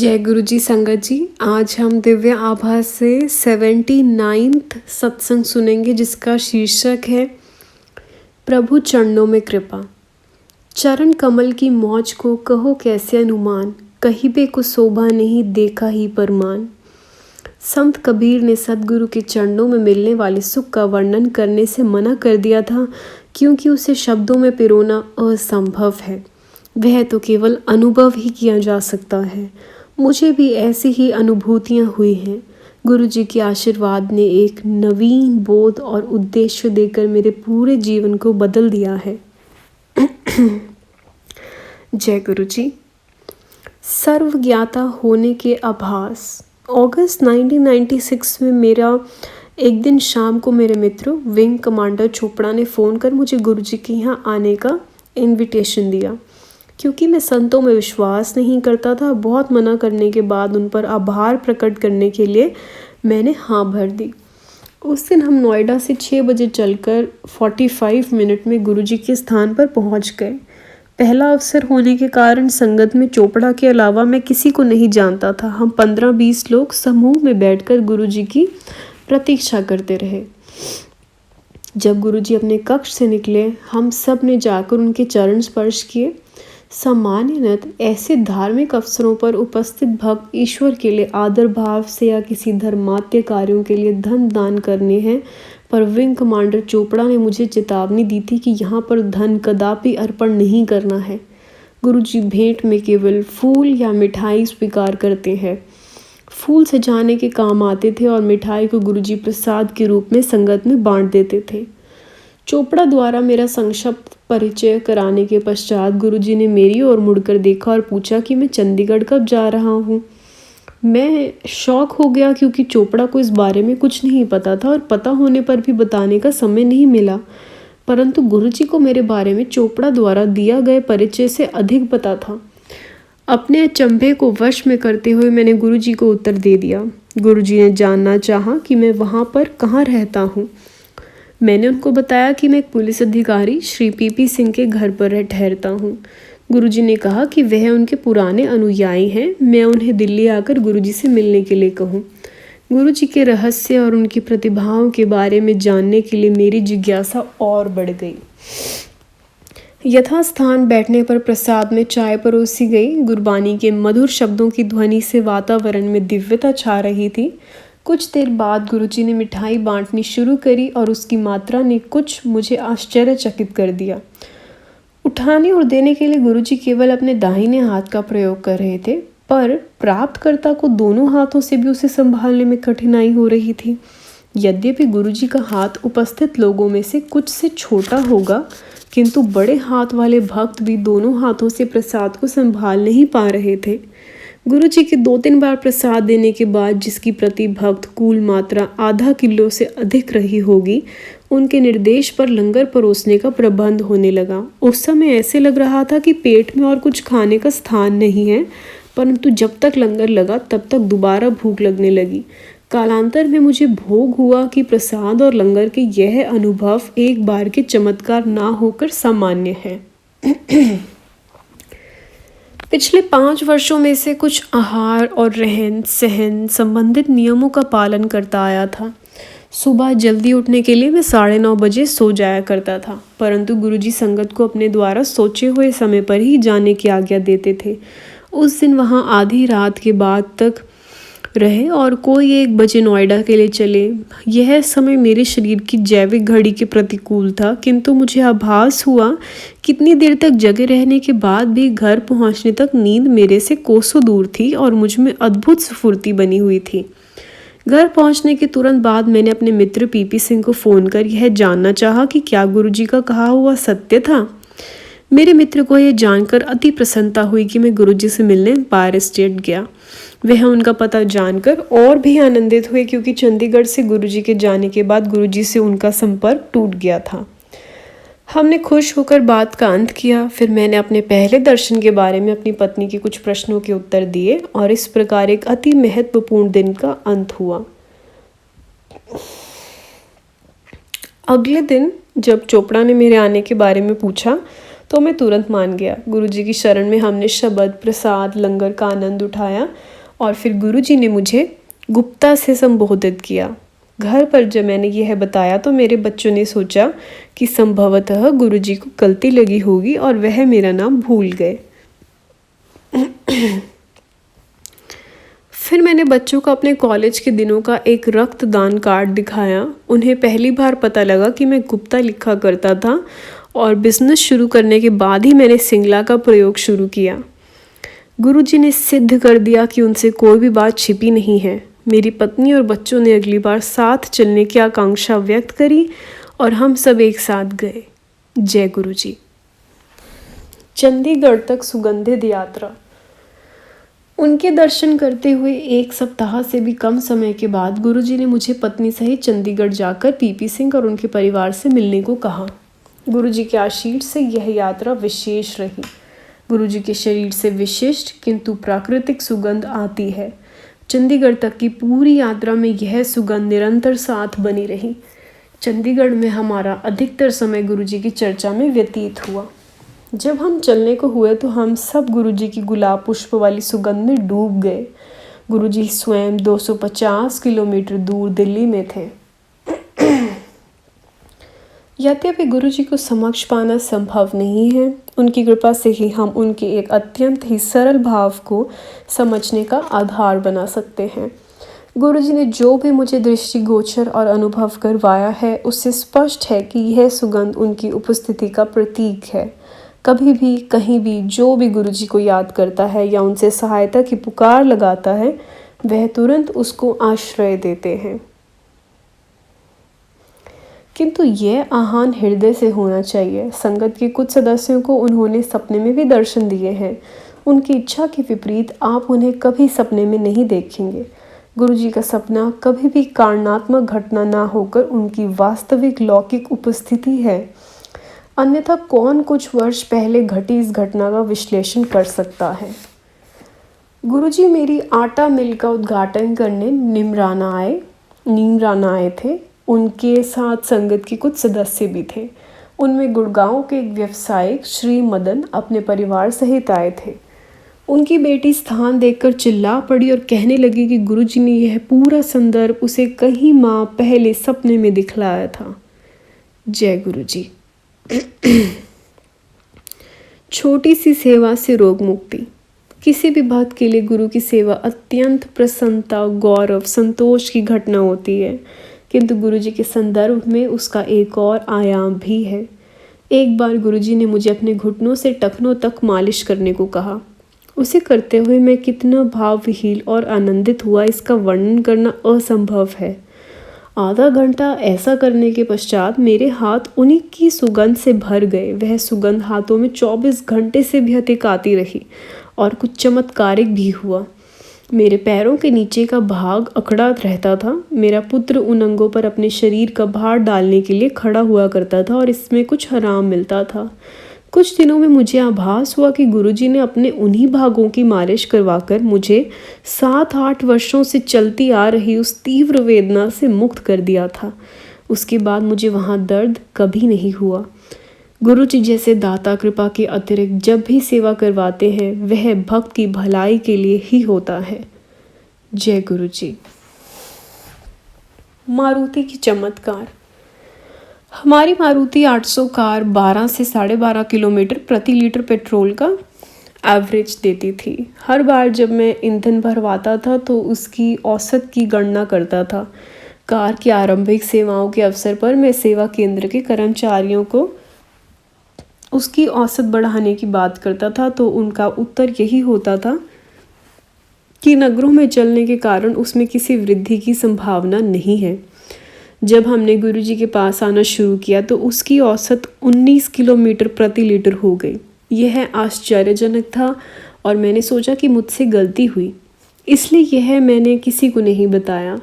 जय गुरु जी संगत जी। आज हम दिव्य आभा से 79th सत्संग सुनेंगे, जिसका शीर्षक है प्रभु चरणों में कृपा। चरण कमल की मौज को कहो कैसे अनुमान, कहीं बे को शोभा नहीं देखा ही परमान। संत कबीर ने सदगुरु के चरणों में मिलने वाले सुख का वर्णन करने से मना कर दिया था, क्योंकि उसे शब्दों में पिरोना असंभव है। वह तो केवल अनुभव ही किया जा सकता है। मुझे भी ऐसी ही अनुभूतियाँ हुई हैं। गुरु जी के आशीर्वाद ने एक नवीन बोध और उद्देश्य देकर मेरे पूरे जीवन को बदल दिया है। जय गुरु जी। सर्वज्ञाता होने के आभास। अगस्त 1996 में मेरा एक दिन शाम को मेरे मित्र विंग कमांडर चोपड़ा ने फ़ोन कर मुझे गुरु जी के यहाँ आने का इनविटेशन दिया। क्योंकि मैं संतों में विश्वास नहीं करता था, बहुत मना करने के बाद उन पर आभार प्रकट करने के लिए मैंने हाँ भर दी। उस दिन हम नोएडा से 6 बजे चलकर 45 मिनट में गुरुजी के स्थान पर पहुंच गए। पहला अवसर होने के कारण संगत में चोपड़ा के अलावा मैं किसी को नहीं जानता था। हम 15-20 लोग समूह में बैठकर गुरुजी की प्रतीक्षा करते रहे। जब गुरुजी अपने कक्ष से निकले, हम सब ने जाकर उनके चरण स्पर्श किए। सामान्यतः ऐसे धार्मिक अवसरों पर उपस्थित भक्त ईश्वर के लिए आदर भाव से या किसी धर्मात्य कार्यों के लिए धन दान करने हैं, पर विंग कमांडर चोपड़ा ने मुझे चेतावनी दी थी कि यहाँ पर धन कदापि अर्पण नहीं करना है। गुरुजी भेंट में केवल फूल या मिठाई स्वीकार करते हैं। फूल सजाने के काम आते थे और मिठाई को गुरुजी प्रसाद के रूप में संगत में बांट देते थे। चोपड़ा द्वारा मेरा संक्षिप्त परिचय कराने के पश्चात गुरुजी ने मेरी ओर मुड़कर देखा और पूछा कि मैं चंडीगढ़ कब जा रहा हूँ। मैं शॉक हो गया, क्योंकि चोपड़ा को इस बारे में कुछ नहीं पता था और पता होने पर भी बताने का समय नहीं मिला। परंतु गुरुजी को मेरे बारे में चोपड़ा द्वारा दिया गए परिचय से अधिक पता था। अपने अचंभे को वश में करते हुए मैंने गुरुजी को उत्तर दे दिया। गुरुजी ने जानना चाहा कि मैं वहाँ पर कहाँ रहता हूँ। मैंने उनको बताया कि मैं एक पुलिस अधिकारी श्री पीपी सिंह के घर पर ठहरता हूँ। गुरुजी ने कहा कि वह उनके पुराने अनुयायी हैं। मैं उन्हें दिल्ली आकर गुरुजी से मिलने के लिए कहूँ। गुरुजी के रहस्य और उनकी प्रतिभाओं के बारे में जानने के लिए मेरी जिज्ञासा और बढ़ गई। यथास्थान बैठने पर प्रसाद में चाय परोसी गई। गुरबानी के मधुर शब्दों की ध्वनि से वातावरण में दिव्यता छा रही थी। कुछ देर बाद गुरुजी ने मिठाई बांटनी शुरू करी और उसकी मात्रा ने कुछ मुझे आश्चर्यचकित कर दिया। उठाने और देने के लिए गुरुजी केवल अपने दाहिने हाथ का प्रयोग कर रहे थे, पर प्राप्तकर्ता को दोनों हाथों से भी उसे संभालने में कठिनाई हो रही थी। यद्यपि गुरुजी का हाथ उपस्थित लोगों में से कुछ से छोटा होगा, किंतु बड़े हाथ वाले भक्त भी दोनों हाथों से प्रसाद को संभाल नहीं पा रहे थे। गुरुजी के 2-3 बार प्रसाद देने के बाद, जिसकी प्रति भक्त कुल मात्रा आधा किलो से अधिक रही होगी, उनके निर्देश पर लंगर परोसने का प्रबंध होने लगा। उस समय ऐसे लग रहा था कि पेट में और कुछ खाने का स्थान नहीं है, परंतु जब तक लंगर लगा तब तक दोबारा भूख लगने लगी। कालांतर में मुझे भोग हुआ कि प्रसाद और लंगर के यह अनुभव एक बार के चमत्कार ना होकर सामान्य है। पिछले 5 वर्षों में से कुछ आहार और रहन सहन संबंधित नियमों का पालन करता आया था। सुबह जल्दी उठने के लिए मैं 9:30 बजे सो जाया करता था, परंतु गुरुजी संगत को अपने द्वारा सोचे हुए समय पर ही जाने की आज्ञा देते थे। उस दिन वहाँ आधी रात के बाद तक रहे और कोई 1 बजे नोएडा के लिए चले। यह समय मेरे शरीर की जैविक घड़ी के प्रतिकूल था, किंतु मुझे आभास हुआ कितनी देर तक जगे रहने के बाद भी घर पहुंचने तक नींद मेरे से कोसों दूर थी और मुझ में अद्भुत स्फूर्ति बनी हुई थी। घर पहुंचने के तुरंत बाद मैंने अपने मित्र पीपी सिंह को फ़ोन कर यह जानना चाहा कि क्या गुरुजी का कहा हुआ सत्य था। मेरे मित्र को यह जानकर अति प्रसन्नता हुई कि मैं गुरुजी से मिलने एम्पायर स्टेट गया। वह उनका पता जानकर और भी आनंदित हुए, क्योंकि चंडीगढ़ से गुरुजी के जाने के बाद गुरुजी से उनका संपर्क टूट गया था। हमने खुश होकर बात का अंत किया। फिर मैंने अपने पहले दर्शन के बारे में अपनी पत्नी के कुछ प्रश्नों के उत्तर दिए और इस प्रकार एक अति महत्वपूर्ण दिन का अंत हुआ। अगले दिन जब चोपड़ा ने मेरे आने के बारे में पूछा तो मैं तुरंत मान गया। गुरुजी की शरण में हमने शब्द, प्रसाद, लंगर का आनंद उठाया और फिर गुरुजी ने मुझे गुप्ता से संबोधित किया। घर पर जब मैंने यह बताया तो मेरे बच्चों ने सोचा कि संभवतः गुरुजी को गलती लगी होगी और वह मेरा नाम भूल गए। फिर मैंने बच्चों को अपने कॉलेज के दिनों का एक रक्तदान कार्ड दिखाया। उन्हें पहली बार पता लगा कि मैं गुप्ता लिखा करता था और बिजनेस शुरू करने के बाद ही मैंने सिंगला का प्रयोग शुरू किया। गुरुजी ने सिद्ध कर दिया कि उनसे कोई भी बात छिपी नहीं है। मेरी पत्नी और बच्चों ने अगली बार साथ चलने की आकांक्षा व्यक्त करी और हम सब एक साथ गए। जय गुरुजी। चंडीगढ़ तक सुगंधित यात्रा। उनके दर्शन करते हुए 1 सप्ताह से भी कम समय के बाद गुरुजी ने मुझे पत्नी सहित चंडीगढ़ जाकर पीपी सिंह और उनके परिवार से मिलने को कहा। गुरुजी के आशीर्वाद से यह यात्रा विशेष रही। गुरुजी के शरीर से विशिष्ट किंतु प्राकृतिक सुगंध आती है। चंडीगढ़ तक की पूरी यात्रा में यह सुगंध निरंतर साथ बनी रही। चंडीगढ़ में हमारा अधिकतर समय गुरुजी की चर्चा में व्यतीत हुआ। जब हम चलने को हुए तो हम सब गुरुजी की गुलाब पुष्प वाली सुगंध में डूब गए। गुरुजी स्वयं 250 किलोमीटर दूर दिल्ली में थे। यद्यपि गुरुजी को समक्ष पाना संभव नहीं है, उनकी कृपा से ही हम उनके एक अत्यंत ही सरल भाव को समझने का आधार बना सकते हैं। गुरुजी ने जो भी मुझे दृष्टिगोचर और अनुभव करवाया है उससे स्पष्ट है कि यह सुगंध उनकी उपस्थिति का प्रतीक है। कभी भी कहीं भी जो भी गुरुजी को याद करता है या उनसे सहायता की पुकार लगाता है वह तुरंत उसको आश्रय देते हैं। किंतु यह आह्वान हृदय से होना चाहिए। संगत के कुछ सदस्यों को उन्होंने सपने में भी दर्शन दिए हैं। उनकी इच्छा के विपरीत आप उन्हें कभी सपने में नहीं देखेंगे। गुरुजी का सपना कभी भी कारणात्मक घटना ना होकर उनकी वास्तविक लौकिक उपस्थिति है। अन्यथा कौन कुछ वर्ष पहले घटी इस घटना का विश्लेषण कर सकता है। गुरुजी मेरी आटा मिल का उद्घाटन करने नीमराना आए थे। उनके साथ संगत के कुछ सदस्य भी थे। उनमें गुड़गांव के एक व्यवसायिक श्री मदन अपने परिवार सहित आए थे। उनकी बेटी स्थान देखकर चिल्ला पड़ी और कहने लगी कि गुरुजी ने यह पूरा संदर्भ उसे कई माह पहले सपने में दिखलाया था। जय गुरुजी। छोटी सी सेवा से रोग मुक्ति। किसी भी भक्त के लिए गुरु की सेवा अत्यंत प्रसन्नता, गौरव, संतोष की घटना होती है, किंतु गुरुजी के संदर्भ में उसका एक और आयाम भी है। एक बार गुरुजी ने मुझे अपने घुटनों से टखनों तक मालिश करने को कहा। उसे करते हुए मैं कितना भावविहीन और आनंदित हुआ इसका वर्णन करना असंभव है। आधा घंटा ऐसा करने के पश्चात मेरे हाथ उन्हीं की सुगंध से भर गए। वह सुगंध हाथों में 24 घंटे से भी अधिक आती रही और कुछ चमत्कारिक भी हुआ। मेरे पैरों के नीचे का भाग अकड़ा रहता था। मेरा पुत्र उन अंगों पर अपने शरीर का भार डालने के लिए खड़ा हुआ करता था और इसमें कुछ आराम मिलता था। कुछ दिनों में मुझे आभास हुआ कि गुरुजी ने अपने उन्हीं भागों की मालिश करवाकर मुझे 7-8 वर्षों से चलती आ रही उस तीव्र वेदना से मुक्त कर दिया था। उसके बाद मुझे वहाँ दर्द कभी नहीं हुआ। गुरुजी जैसे दाता कृपा के अतिरिक्त जब भी सेवा करवाते हैं वह भक्त की भलाई के लिए ही होता है। जय गुरुजी। मारुति की चमत्कार। हमारी मारुति 800 कार 12 से 12.5 किलोमीटर प्रति लीटर पेट्रोल का एवरेज देती थी। हर बार जब मैं ईंधन भरवाता था तो उसकी औसत की गणना करता था। कार की आरंभिक सेवाओं के अवसर पर मैं सेवा केंद्र के कर्मचारियों को उसकी औसत बढ़ाने की बात करता था तो उनका उत्तर यही होता था कि नगरों में चलने के कारण उसमें किसी वृद्धि की संभावना नहीं है। जब हमने गुरुजी के पास आना शुरू किया तो उसकी औसत 19 किलोमीटर प्रति लीटर हो गई। यह आश्चर्यजनक था और मैंने सोचा कि मुझसे गलती हुई, इसलिए यह मैंने किसी को नहीं बताया।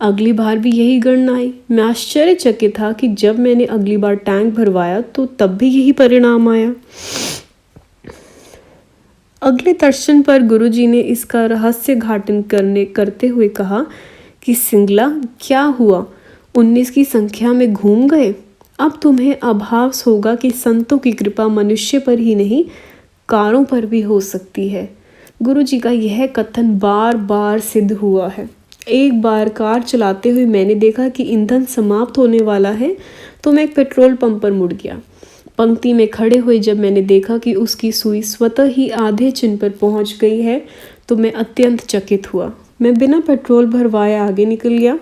अगली बार भी यही गणना आई। मैं आश्चर्यचकित था कि जब मैंने अगली बार टैंक भरवाया तो तब भी यही परिणाम आया। अगले दर्शन पर गुरुजी ने इसका रहस्य घाटन करते हुए कहा कि सिंगला क्या हुआ, 19 की संख्या में घूम गए। अब तुम्हें आभास होगा कि संतों की कृपा मनुष्य पर ही नहीं, कारों पर भी हो सकती है। गुरुजी का यह कथन बार बार सिद्ध हुआ है। एक बार कार चलाते हुए मैंने देखा कि ईंधन समाप्त होने वाला है, तो मैं एक पेट्रोल पंप पर मुड़ गया। पंक्ति में खड़े हुए जब मैंने देखा कि उसकी सुई स्वतः ही आधे चिन्ह पर पहुंच गई है, तो मैं अत्यंत चकित हुआ। मैं बिना पेट्रोल भरवाए आगे निकल गया।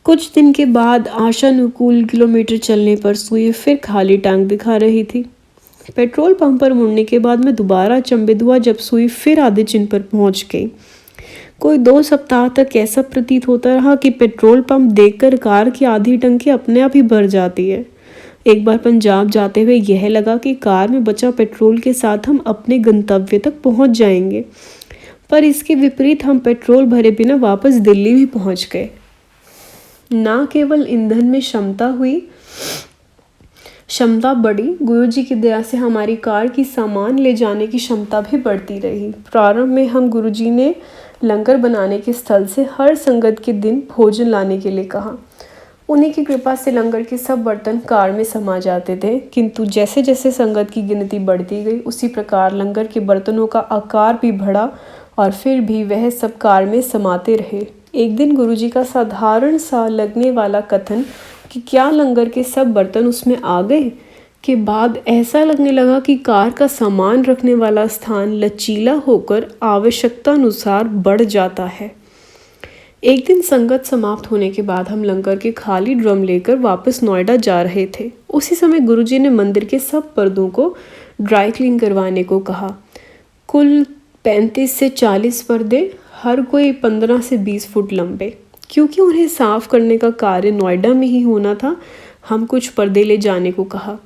कुछ दिन के बाद आशानुकूल किलोमीटर चलने पर सुई फिर खाली टैंक दिखा रही थी। पेट्रोल पंप पर मुड़ने के बाद मैं दोबारा अचंभित हुआ जब सुई फिर आधे चिन्ह पर पहुंच गई। कोई 2 सप्ताह तक ऐसा प्रतीत होता रहा कि पेट्रोल पंप देखकर कार की आधी टंकी अपने आप ही भर जाती है। एक बार पंजाब जाते हुए यह लगा कि कार में बचा पेट्रोल के साथ हम अपने गंतव्य तक पहुंच जाएंगे, पर इसके विपरीत हम पेट्रोल भरे बिना वापस दिल्ली भी पहुंच गए। ना केवल ईंधन में क्षमता बढ़ी, गुरुजी की दया से हमारी कार की सामान ले जाने की क्षमता भी बढ़ती रही। प्रारंभ में हम गुरुजी ने लंगर बनाने के स्थल से हर संगत के दिन भोजन लाने के लिए कहा। उन्हीं की कृपा से लंगर के सब बर्तन कार में समा जाते थे, किंतु जैसे जैसे संगत की गिनती बढ़ती गई, उसी प्रकार लंगर के बर्तनों का आकार भी बढ़ा और फिर भी वह सब कार में समाते रहे। एक दिन गुरुजी का साधारण सा लगने वाला कथन कि क्या लंगर के सब बर्तन उसमें आ गए, के बाद ऐसा लगने लगा कि कार का सामान रखने वाला स्थान लचीला होकर आवश्यकता अनुसार बढ़ जाता है। एक दिन संगत समाप्त होने के बाद हम लंगर के खाली ड्रम लेकर वापस नोएडा जा रहे थे। उसी समय गुरुजी ने मंदिर के सब पर्दों को ड्राई क्लीन करवाने को कहा। कुल 35 से 40 पर्दे, हर कोई 15 से 20 फुट लंबे। क्योंकि उन्हें साफ करने का कार्य नोएडा में ही होना था, हम कुछ पर्दे ले जाने को कहा।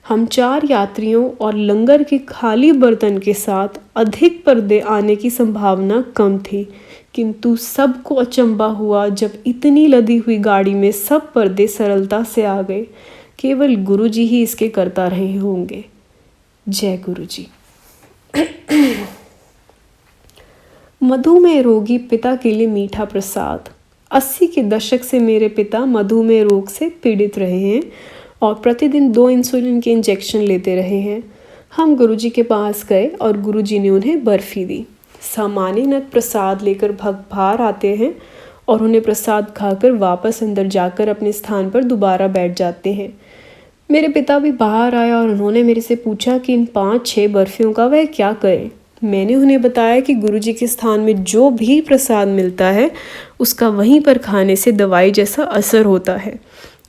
हम 4 यात्रियों और लंगर के खाली बर्तन के साथ अधिक पर्दे आने की संभावना कम थी, किंतु सबको अचंभा हुआ जब इतनी लदी हुई गाड़ी में सब पर्दे सरलता से आ गए। केवल गुरुजी ही इसके करता रहे होंगे। जय गुरुजी। मधुमेह रोगी पिता के लिए मीठा प्रसाद। 80 के दशक से मेरे पिता मधुमेह रोग से पीड़ित रहे हैं और प्रतिदिन 2 इंसुलिन के इंजेक्शन लेते रहे हैं। हम गुरुजी के पास गए और गुरुजी ने उन्हें बर्फी दी। सामान्य नग प्रसाद लेकर भक्त बाहर आते हैं और उन्हें प्रसाद खाकर वापस अंदर जाकर अपने स्थान पर दोबारा बैठ जाते हैं। मेरे पिता भी बाहर आया और उन्होंने मेरे से पूछा कि इन 5-6 बर्फियों का वह क्या करें। मैंने उन्हें बताया कि गुरुजी के स्थान में जो भी प्रसाद मिलता है उसका वहीं पर खाने से दवाई जैसा असर होता है।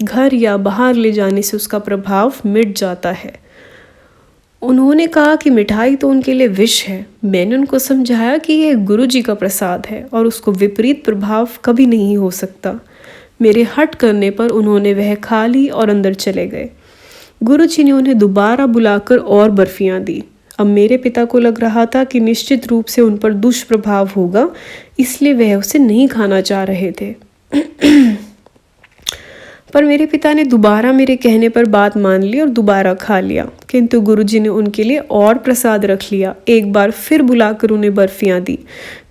घर या बाहर ले जाने से उसका प्रभाव मिट जाता है। उन्होंने कहा कि मिठाई तो उनके लिए विष है। मैंने उनको समझाया कि यह गुरुजी का प्रसाद है और उसको विपरीत प्रभाव कभी नहीं हो सकता। मेरे हट करने पर उन्होंने वह खा ली और अंदर चले गए। गुरुजी ने उन्हें दोबारा बुलाकर और बर्फियां दी। अब मेरे पिता को लग रहा था कि निश्चित रूप से उन पर दुष्प्रभाव होगा, इसलिए वह उसे नहीं खाना चाह रहे थे। पर मेरे पिता ने दोबारा मेरे कहने पर बात मान ली और दोबारा खा लिया, किंतु गुरुजी ने उनके लिए और प्रसाद रख लिया। एक बार फिर बुलाकर उन्हें बर्फियां दी।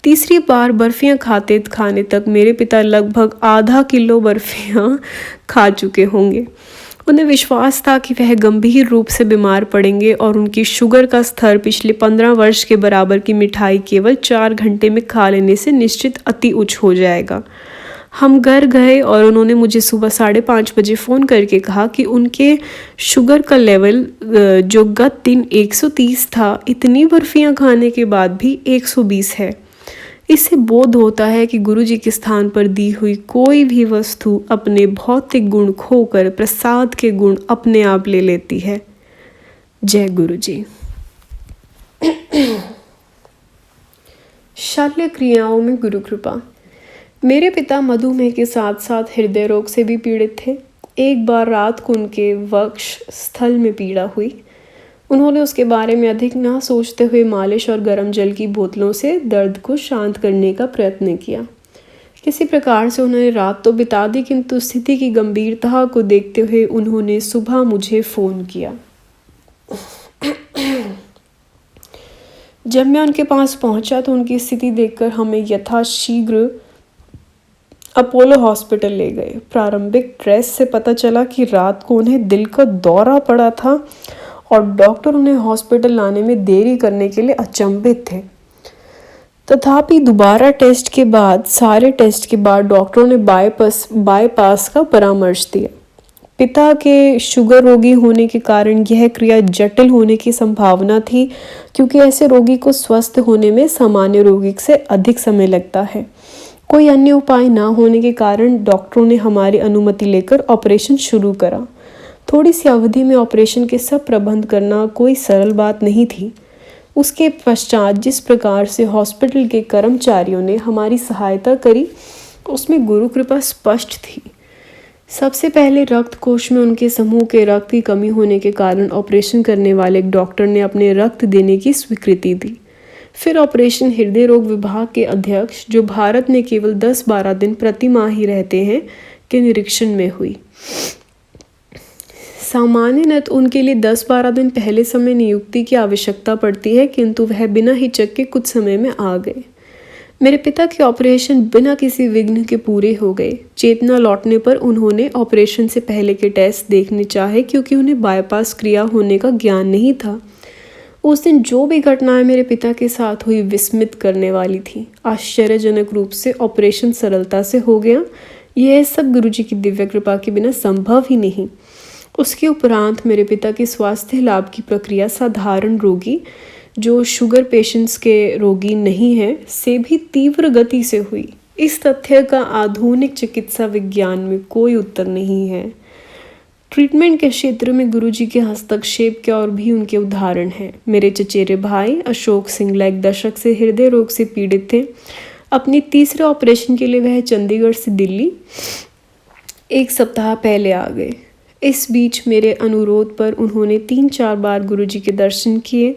तीसरी बार बर्फियां खाने तक मेरे पिता लगभग आधा किलो बर्फियां खा चुके होंगे। उन्हें विश्वास था कि वह गंभीर रूप से बीमार पड़ेंगे और उनकी शुगर का स्तर पिछले 15 वर्ष के बराबर की मिठाई केवल 4 घंटे में खा लेने से निश्चित अति उच्च हो जाएगा। हम घर गए और उन्होंने मुझे सुबह 5:30 बजे फ़ोन करके कहा कि उनके शुगर का लेवल जो गत दिन 130 था, इतनी बर्फियां खाने के बाद भी 120 है। इससे बोध होता है कि गुरुजी के स्थान पर दी हुई कोई भी वस्तु अपने भौतिक गुण खोकर प्रसाद के गुण अपने आप ले लेती है। जय गुरुजी। शल्य क्रियाओं में गुरु कृपा। मेरे पिता मधुमेह के साथ साथ हृदय रोग से भी पीड़ित थे। एक बार रात को उनके वक्ष स्थल में पीड़ा हुई। उन्होंने उसके बारे में अधिक ना सोचते हुए मालिश और गर्म जल की बोतलों से दर्द को शांत करने का प्रयत्न किया। किसी प्रकार से उन्होंने रात तो बिता दी, किंतु स्थिति की गंभीरता को देखते हुए उन्होंने सुबह मुझे फ़ोन किया। जब मैं उनके पास पहुंचा तो उनकी स्थिति देखकर हमें यथाशीघ्र अपोलो हॉस्पिटल ले गए। प्रारंभिक टेस्ट से पता चला कि रात को उन्हें दिल का दौरा पड़ा था और डॉक्टर उन्हें हॉस्पिटल लाने में देरी करने के लिए अचंभित थे। तथापि दोबारा सारे टेस्ट के बाद डॉक्टरों ने बाईपास का परामर्श दिया। पिता के शुगर रोगी होने के कारण यह क्रिया जटिल होने की संभावना थी, क्योंकि ऐसे रोगी को स्वस्थ होने में सामान्य रोगी से अधिक समय लगता है। कोई अन्य उपाय न होने के कारण डॉक्टरों ने हमारी अनुमति लेकर ऑपरेशन शुरू करा। थोड़ी सी अवधि में ऑपरेशन के सब प्रबंध करना कोई सरल बात नहीं थी। उसके पश्चात जिस प्रकार से हॉस्पिटल के कर्मचारियों ने हमारी सहायता करी, उसमें गुरु कृपा स्पष्ट थी। सबसे पहले रक्त कोष में उनके समूह के रक्त की कमी होने के कारण ऑपरेशन करने वाले एक डॉक्टर ने अपने रक्त देने की स्वीकृति दी। फिर ऑपरेशन हृदय रोग विभाग के अध्यक्ष, जो भारत में केवल 10-12 दिन प्रति माह ही रहते हैं, के निरीक्षण में हुई। सामान्यतः उनके लिए 10-12 दिन पहले समय नियुक्ति की आवश्यकता पड़ती है, किंतु वह बिना हिचक के कुछ समय में आ गए। मेरे पिता के ऑपरेशन बिना किसी विघ्न के पूरे हो गए। चेतना लौटने पर उन्होंने ऑपरेशन से पहले के टेस्ट देखने चाहे, क्योंकि उन्हें बाईपास क्रिया होने का ज्ञान नहीं था। उस दिन जो भी घटनाएं मेरे पिता के साथ हुई विस्मित करने वाली थी। आश्चर्यजनक रूप से ऑपरेशन सरलता से हो गया। यह सब गुरुजी की दिव्य कृपा के बिना संभव ही नहीं। उसके उपरांत मेरे पिता के स्वास्थ्य लाभ की प्रक्रिया साधारण रोगी, जो शुगर पेशेंट्स के रोगी नहीं हैं, से भी तीव्र गति से हुई। इस तथ्य का आधुनिक चिकित्सा विज्ञान में कोई उत्तर नहीं है। ट्रीटमेंट के क्षेत्र में गुरुजी के हस्तक्षेप के और भी उनके उदाहरण हैं। मेरे चचेरे भाई अशोक सिंगला 1 दशक से हृदय रोग से पीड़ित थे। अपनी तीसरे ऑपरेशन के लिए वह चंडीगढ़ से दिल्ली 1 सप्ताह पहले आ गए। इस बीच मेरे अनुरोध पर उन्होंने 3-4 बार गुरुजी के दर्शन किए।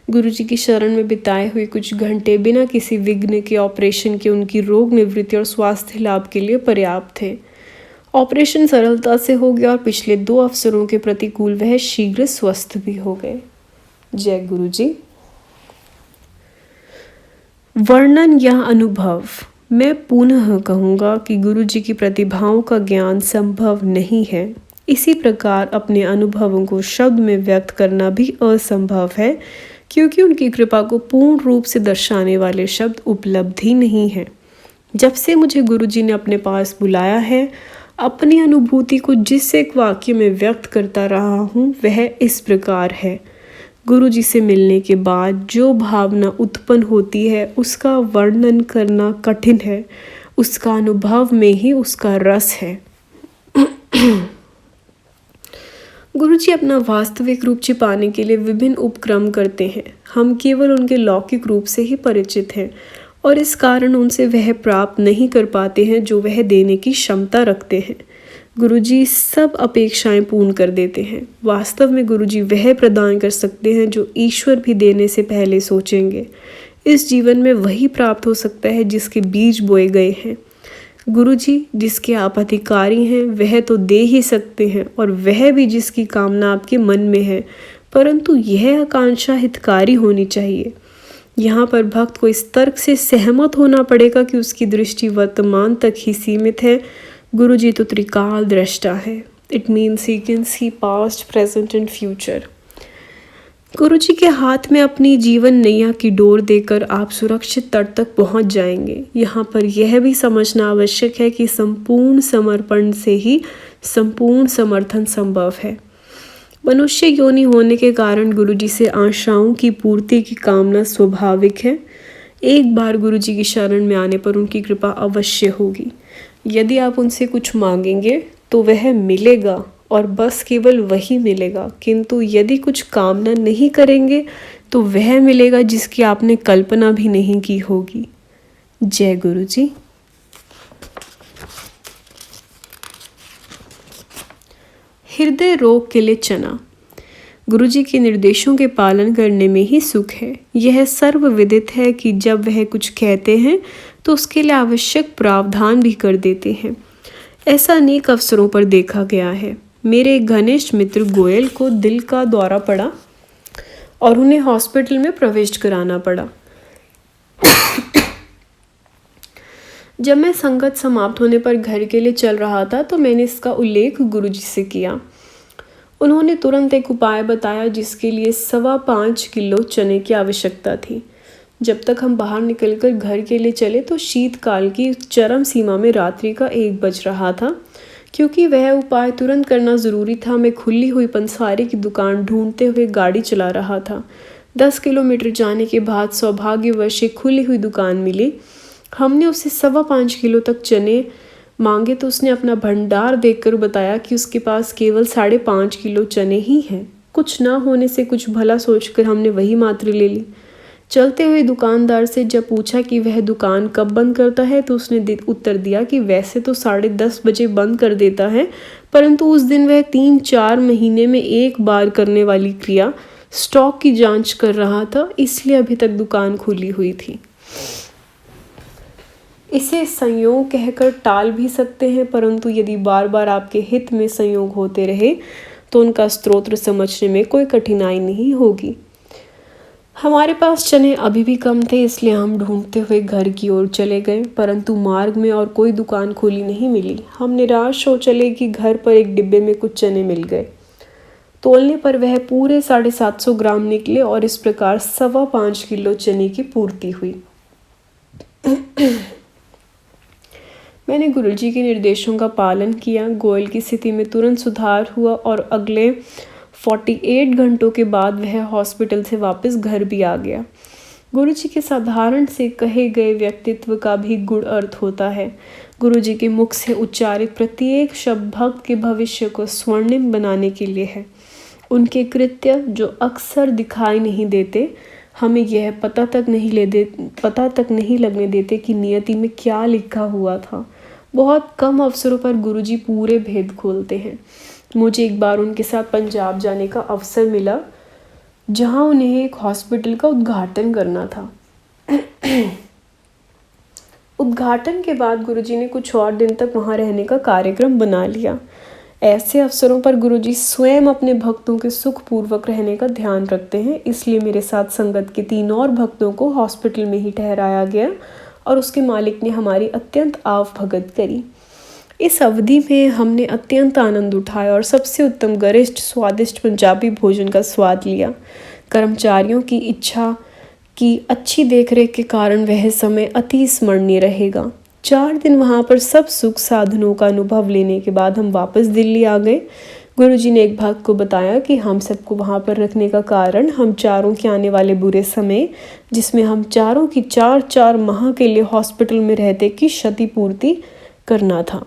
गुरुजी की शरण में बिताए हुए कुछ घंटे बिना किसी विघ्न के ऑपरेशन के उनकी रोग निवृत्ति और स्वास्थ्य लाभ के लिए पर्याप्त थे। ऑपरेशन सरलता से हो गया और पिछले 2 अवसरों के प्रतिकूल वह शीघ्र स्वस्थ भी हो गए। जय गुरुजी। वर्णन या अनुभव। मैं पुनः कहूँगा कि गुरुजी की प्रतिभाओं का ज्ञान संभव नहीं है। इसी प्रकार अपने अनुभवों को शब्द में व्यक्त करना भी असंभव है, क्योंकि उनकी कृपा को पूर्ण रूप से दर्शाने वाले शब्द उपलब्ध ही नहीं हैं। जब से मुझे गुरुजी ने अपने पास बुलाया है, अपनी अनुभूति को जिस एक वाक्य में व्यक्त करता रहा हूँ, वह इस प्रकार है। गुरुजी से मिलने के बाद जो भावना उत्पन्न होती है, उसका वर्णन करना कठिन है। उसका अनुभव में ही उसका रस है। गुरुजी अपना वास्तविक रूप छिपाने के लिए विभिन्न उपक्रम करते हैं। हम केवल उनके लौकिक रूप से ही परिचित हैं और इस कारण उनसे वह प्राप्त नहीं कर पाते हैं जो वह देने की क्षमता रखते हैं। गुरुजी सब अपेक्षाएं पूर्ण कर देते हैं। वास्तव में गुरुजी वह प्रदान कर सकते हैं जो ईश्वर भी देने से पहले सोचेंगे। इस जीवन में वही प्राप्त हो सकता है जिसके बीज बोए गए हैं। गुरुजी जिसके आप अधिकारी हैं, वह तो दे ही सकते हैं, और वह भी जिसकी कामना आपके मन में है, परंतु यह आकांक्षा हितकारी होनी चाहिए। यहाँ पर भक्त को इस तर्क से सहमत होना पड़ेगा कि उसकी दृष्टि वर्तमान तक ही सीमित है। गुरुजी तो त्रिकाल दृष्टा है। It means he can see past, present and future. गुरुजी के हाथ में अपनी जीवन नैया की डोर देकर आप सुरक्षित तट तक पहुंच जाएंगे। यहाँ पर यह भी समझना आवश्यक है कि संपूर्ण समर्पण से ही संपूर्ण समर्थन संभव है। मनुष्य योनि होने के कारण गुरुजी से आशाओं की पूर्ति की कामना स्वाभाविक है। एक बार गुरुजी की शरण में आने पर उनकी कृपा अवश्य होगी। यदि आप उनसे कुछ मांगेंगे तो वह मिलेगा, और बस केवल वही मिलेगा। किंतु यदि कुछ कामना नहीं करेंगे तो वह मिलेगा जिसकी आपने कल्पना भी नहीं की होगी। जय गुरुजी। हृदय रोग के लिए चना। गुरुजी के निर्देशों के पालन करने में ही सुख है। यह सर्वविदित है कि जब वह कुछ कहते हैं तो उसके लिए आवश्यक प्रावधान भी कर देते हैं। ऐसा अनेक अवसरों पर देखा गया है। मेरे एक घनिष्ठ मित्र गोयल को दिल का दौरा पड़ा और उन्हें हॉस्पिटल में प्रवेश कराना पड़ा। जब मैं संगत समाप्त होने पर घर के लिए चल रहा था तो मैंने इसका उल्लेख गुरुजी से किया। उन्होंने तुरंत एक उपाय बताया जिसके लिए 5.25 किलो चने की आवश्यकता थी। जब तक हम बाहर निकलकर घर के लिए चले तो शीतकाल की चरम सीमा में रात्रि का 1 बज रहा था। क्योंकि वह उपाय तुरंत करना ज़रूरी था, मैं खुली हुई पंसारी की दुकान ढूंढते हुए गाड़ी चला रहा था। 10 किलोमीटर जाने के बाद सौभाग्यवश एक खुली हुई दुकान मिली। हमने उसे 5.25 किलो तक चने मांगे तो उसने अपना भंडार देखकर बताया कि उसके पास केवल 5.5 किलो चने ही हैं। कुछ ना होने से कुछ भला सोचकर हमने वही मात्रा ले ली। चलते हुए दुकानदार से जब पूछा कि वह दुकान कब बंद करता है तो उसने उत्तर दिया कि वैसे तो 10:30 बजे बंद कर देता है, परंतु उस दिन वह 3-4 महीने में एक बार करने वाली क्रिया स्टॉक की जांच कर रहा था, इसलिए अभी तक दुकान खुली हुई थी। इसे संयोग कहकर टाल भी सकते हैं, परंतु यदि बार बार आपके हित में संयोग होते रहे तो उनका स्रोत समझने में कोई कठिनाई नहीं होगी। हमारे पास चने अभी भी कम थे, इसलिए हम ढूंढते हुए घर की ओर चले गए, परंतु मार्ग में और कोई दुकान खुली नहीं मिली। हम निराश हो चले कि घर पर एक डिब्बे में कुछ चने मिल गए। तोलने पर वह पूरे 750 ग्राम निकले और इस प्रकार 5.25 किलो चने की पूर्ति हुई। मैंने गुरुजी के निर्देशों का पालन किया। गोयल की स्थिति में तुरंत सुधार हुआ और अगले 48 घंटों के बाद वह हॉस्पिटल से वापस घर भी आ गया। गुरुजी के साधारण से कहे गए व्यक्तित्व का भी गूढ़ अर्थ होता है। गुरुजी के मुख से उच्चारित प्रत्येक शब्द भक्त के भविष्य को स्वर्णिम बनाने के लिए है। उनके कृत्य जो अक्सर दिखाई नहीं देते, हमें यह पता तक नहीं लगने देते कि नियति में क्या लिखा हुआ था। बहुत कम अवसरों पर गुरुजी पूरे भेद खोलते हैं। मुझे एक बार उनके साथ पंजाब जाने का अवसर मिला, जहां उन्हें एक हॉस्पिटल का उद्घाटन करना था। उद्घाटन के बाद गुरुजी ने कुछ और दिन तक वहां रहने का कार्यक्रम बना लिया। ऐसे अवसरों पर गुरुजी स्वयं अपने भक्तों के सुखपूर्वक रहने का ध्यान रखते हैं, इसलिए मेरे साथ संगत के 3 और भक्तों को हॉस्पिटल में ही ठहराया गया और उसके मालिक ने हमारी अत्यंत आवभगत करी। इस अवधि में हमने अत्यंत आनंद उठाया और सबसे उत्तम गरिष्ठ स्वादिष्ट पंजाबी भोजन का स्वाद लिया। कर्मचारियों की इच्छा की अच्छी देखरेख के कारण वह समय अति स्मरणीय रहेगा। 4 दिन वहाँ पर सब सुख साधनों का अनुभव लेने के बाद हम वापस दिल्ली आ गए। गुरुजी ने एक भक्त को बताया कि हम सबको वहाँ पर रखने का कारण हम चारों के आने वाले बुरे समय, जिसमें हम चारों की 4-4 माह के लिए हॉस्पिटल में रहते की क्षतिपूर्ति करना था।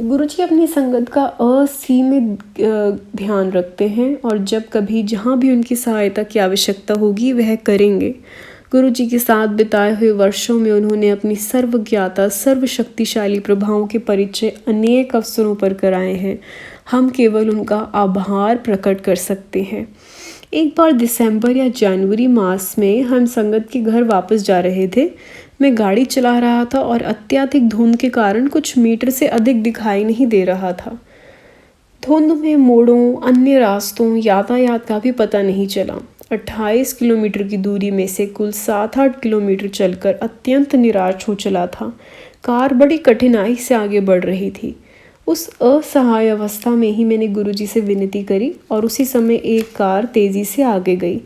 गुरुजी अपनी संगत का असीमित ध्यान रखते हैं और जब कभी जहाँ भी उनकी सहायता की आवश्यकता होगी वह करेंगे। गुरुजी के साथ बिताए हुए वर्षों में उन्होंने अपनी सर्वज्ञाता सर्वशक्तिशाली प्रभावों के परिचय अनेक अवसरों पर कराए हैं। हम केवल उनका आभार प्रकट कर सकते हैं। एक बार दिसंबर या जनवरी मास में हम संगत के घर वापस जा रहे थे। मैं गाड़ी चला रहा था और अत्यधिक धुंध के कारण कुछ मीटर से अधिक दिखाई नहीं दे रहा था। धुंध में मोड़ों, अन्य रास्तों, यातायात का भी पता नहीं चला। 28 किलोमीटर की दूरी में से कुल 7-8 किलोमीटर चलकर अत्यंत निराश हो चला था। कार बड़ी कठिनाई से आगे बढ़ रही थी। उस असहाय अवस्था में ही मैंने गुरुजी से विनती करी और उसी समय एक कार तेजी से आगे गई।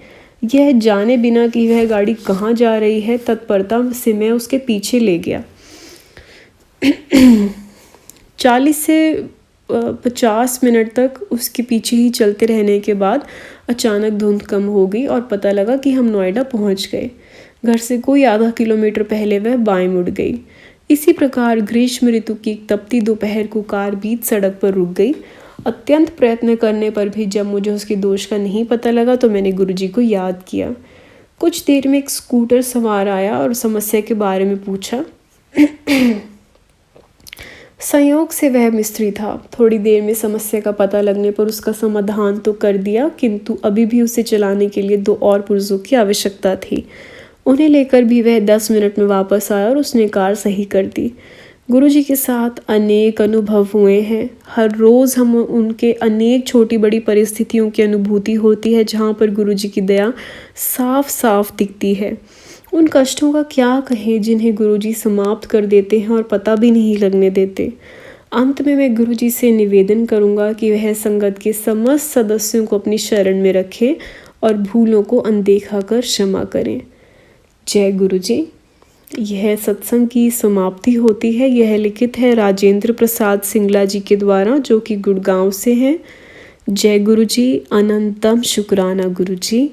यह जाने बिना कि वह गाड़ी कहाँ जा रही है, तत्परता से मैं उसके पीछे ले गया। 40 से 50 मिनट तक उसके पीछे ही चलते रहने के बाद अचानक धुंध कम हो गई और पता लगा कि हम नोएडा पहुंच गए। घर से कोई आधा किलोमीटर पहले वह बाएं मुड़ गई। इसी प्रकार ग्रीष्म ऋतु की तपती दोपहर को कार बीच सड़क पर रुक गई। अत्यंत प्रयत्न करने पर भी जब मुझे उसके दोष का नहीं पता लगा तो मैंने गुरुजी को याद किया। कुछ देर में एक स्कूटर सवार आया और समस्या के बारे में पूछा। संयोग से वह मिस्त्री था। थोड़ी देर में समस्या का पता लगने पर उसका समाधान तो कर दिया, किंतु अभी भी उसे चलाने के लिए 2 और पुर्जों की आवश्यकता थी। उन्हें लेकर भी वह 10 मिनट में वापस आया और उसने कार सही कर दी। गुरुजी के साथ अनेक अनुभव हुए हैं। हर रोज़ हम उनके अनेक छोटी बड़ी परिस्थितियों की अनुभूति होती है जहाँ पर गुरुजी की दया साफ साफ दिखती है। उन कष्टों का क्या कहें जिन्हें गुरुजी समाप्त कर देते हैं और पता भी नहीं लगने देते। अंत में मैं गुरुजी से निवेदन करूँगा कि वह संगत के समस्त सदस्यों को अपनी शरण में रखें और भूलों को अनदेखा कर क्षमा करें। जय गुरुजी। यह सत्संग की समाप्ति होती है। यह लिखित है राजेंद्र प्रसाद सिंगला जी के द्वारा, जो कि गुड़गांव से हैं। जय गुरुजी। अनंतम शुक्राना गुरुजी।